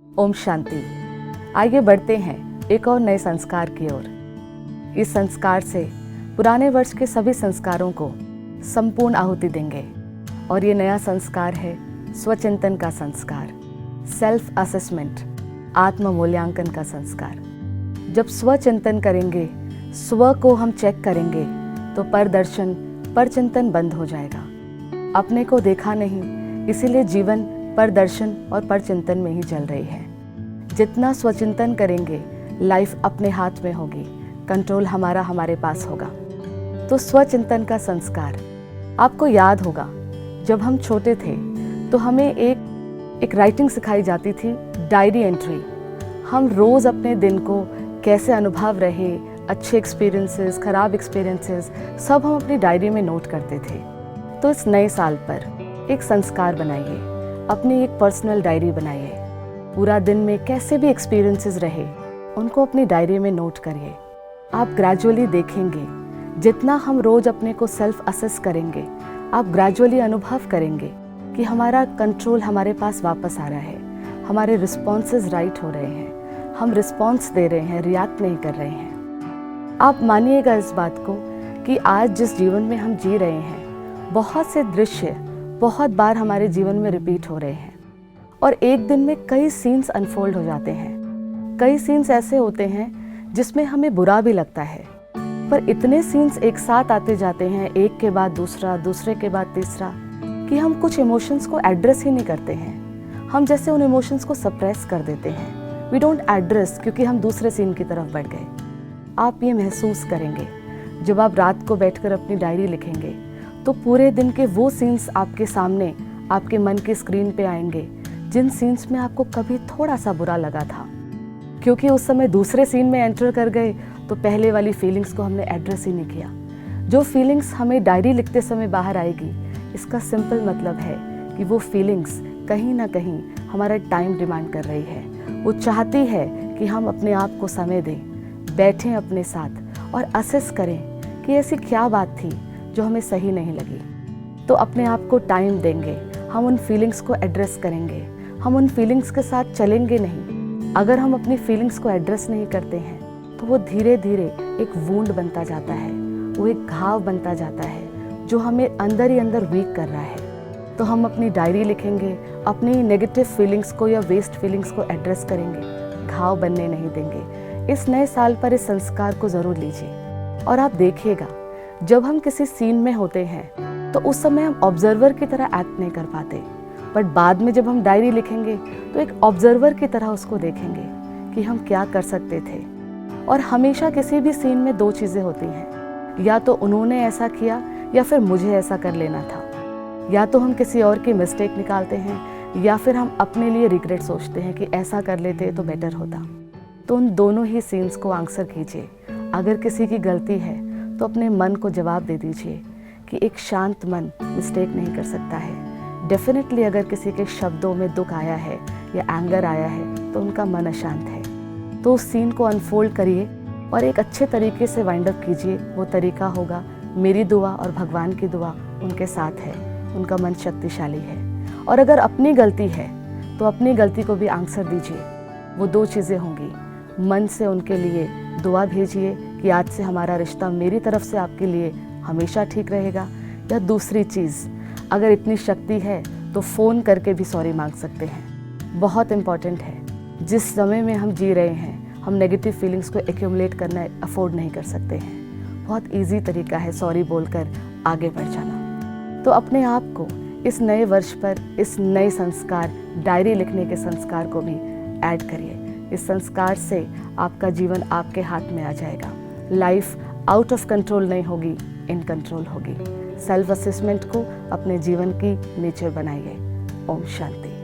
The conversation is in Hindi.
ओम शांति। आइए बढ़ते हैं एक और नए संस्कार की ओर। इस संस्कार से पुराने वर्ष के सभी संस्कारों को संपूर्ण आहुति देंगे और ये नया संस्कार है स्वचिंतन का संस्कार, सेल्फ असेसमेंट, आत्म मूल्यांकन का संस्कार। जब स्वचिंतन करेंगे, स्व को हम चेक करेंगे तो परदर्शन परचिंतन बंद हो जाएगा। अपने को देखा नहीं, इसीलिए जीवन परदर्शन और परचिंतन में ही चल रही है। जितना स्वचिंतन करेंगे, लाइफ अपने हाथ में होगी, कंट्रोल हमारा हमारे पास होगा। तो स्वचिंतन का संस्कार आपको याद होगा, जब हम छोटे थे तो हमें एक राइटिंग सिखाई जाती थी, डायरी एंट्री। हम रोज़ अपने दिन को कैसे अनुभव रहे, अच्छे एक्सपीरियंसेस, खराब एक्सपीरियंसेस, सब हम अपनी डायरी में नोट करते थे। तो इस नए साल पर एक संस्कार बनाइए, अपनी एक पर्सनल डायरी बनाइए। पूरा दिन में कैसे भी एक्सपीरियंसेस रहे, उनको अपनी डायरी में नोट करिए। आप ग्रेजुअली देखेंगे, जितना हम रोज़ अपने को सेल्फ असेस करेंगे, आप ग्रेजुअली अनुभव करेंगे कि हमारा कंट्रोल हमारे पास वापस आ रहा है, हमारे रिस्पॉन्सेज राइट हो रहे हैं, हम रिस्पॉन्स दे रहे हैं, रिएक्ट नहीं कर रहे हैं। आप मानिएगा इस बात को कि आज जिस जीवन में हम जी रहे हैं, बहुत से दृश्य बहुत बार हमारे जीवन में रिपीट हो रहे हैं और एक दिन में कई सीन्स अनफोल्ड हो जाते हैं। कई सीन्स ऐसे होते हैं जिसमें हमें बुरा भी लगता है, पर इतने सीन्स एक साथ आते जाते हैं, एक के बाद दूसरा, दूसरे के बाद तीसरा, कि हम कुछ इमोशंस को एड्रेस ही नहीं करते हैं। हम जैसे उन इमोशंस को सप्रेस कर देते हैं। वी डोंट एड्रेस, क्योंकि हम दूसरे सीन की तरफ बढ़ गए। आप ये महसूस करेंगे जब आप रात को बैठकर अपनी डायरी लिखेंगे तो पूरे दिन के वो सीन्स आपके सामने, आपके मन की स्क्रीन पे आएंगे जिन सीन्स में आपको कभी थोड़ा सा बुरा लगा था, क्योंकि उस समय दूसरे सीन में एंटर कर गए तो पहले वाली फीलिंग्स को हमने एड्रेस ही नहीं किया। जो फीलिंग्स हमें डायरी लिखते समय बाहर आएगी, इसका सिंपल मतलब है कि वो फीलिंग्स कहीं ना कहीं हमारा टाइम डिमांड कर रही है। वो चाहती है कि हम अपने आप को समय दें, बैठें अपने साथ और असेस करें कि ऐसी क्या बात थी जो हमें सही नहीं लगी। तो अपने आप को टाइम देंगे, हम उन फीलिंग्स को एड्रेस करेंगे, हम उन फीलिंग्स के साथ चलेंगे नहीं। अगर हम अपनी फीलिंग्स को एड्रेस नहीं करते हैं तो वो धीरे धीरे एक वुंड बनता जाता है, वो एक घाव बनता जाता है जो हमें अंदर ही अंदर वीक कर रहा है। तो हम अपनी डायरी लिखेंगे, अपनी नेगेटिव फीलिंग्स को या वेस्ट फीलिंग्स को एड्रेस करेंगे, घाव बनने नहीं देंगे। इस नए साल पर इस संस्कार को ज़रूर लीजिए और आप देखिएगा, जब हम किसी सीन में होते हैं तो उस समय हम ऑब्जर्वर की तरह एक्ट नहीं कर पाते, बट बाद में जब हम डायरी लिखेंगे तो एक ऑब्जर्वर की तरह उसको देखेंगे कि हम क्या कर सकते थे। और हमेशा किसी भी सीन में दो चीज़ें होती हैं, या तो उन्होंने ऐसा किया या फिर मुझे ऐसा कर लेना था। या तो हम किसी और की मिस्टेक निकालते हैं या फिर हम अपने लिए रिग्रेट सोचते हैं कि ऐसा कर लेते तो बेटर होता। तो उन दोनों ही सीन्स को आंसर कीजिए। अगर किसी की गलती है तो अपने मन को जवाब दे दीजिए कि एक शांत मन मिस्टेक नहीं कर सकता है। डेफिनेटली अगर किसी के शब्दों में दुख आया है या एंगर आया है तो उनका मन अशांत है। तो उस सीन को अनफोल्ड करिए और एक अच्छे तरीके से वाइंड अप कीजिए। वो तरीका होगा, मेरी दुआ और भगवान की दुआ उनके साथ है, उनका मन शक्तिशाली है। और अगर अपनी गलती है तो अपनी गलती को भी आंसर दीजिए। वो दो चीज़ें होंगी, मन से उनके लिए दुआ भेजिए कि आज से हमारा रिश्ता मेरी तरफ से आपके लिए हमेशा ठीक रहेगा। या दूसरी चीज़, अगर इतनी शक्ति है तो फ़ोन करके भी सॉरी मांग सकते हैं। बहुत इम्पॉर्टेंट है, जिस समय में हम जी रहे हैं, हम नेगेटिव फीलिंग्स को एक्यूमुलेट करना अफोर्ड नहीं कर सकते हैं। बहुत ईजी तरीका है सॉरी बोलकर आगे बढ़ जाना। तो अपने आप को इस नए वर्ष पर इस नए संस्कार, डायरी लिखने के संस्कार को भी ऐड करिए। इस संस्कार से आपका जीवन आपके हाथ में आ जाएगा। लाइफ आउट ऑफ कंट्रोल नहीं होगी, इन कंट्रोल होगी। सेल्फ असेसमेंट को अपने जीवन की नेचर बनाइए। ओम शांति।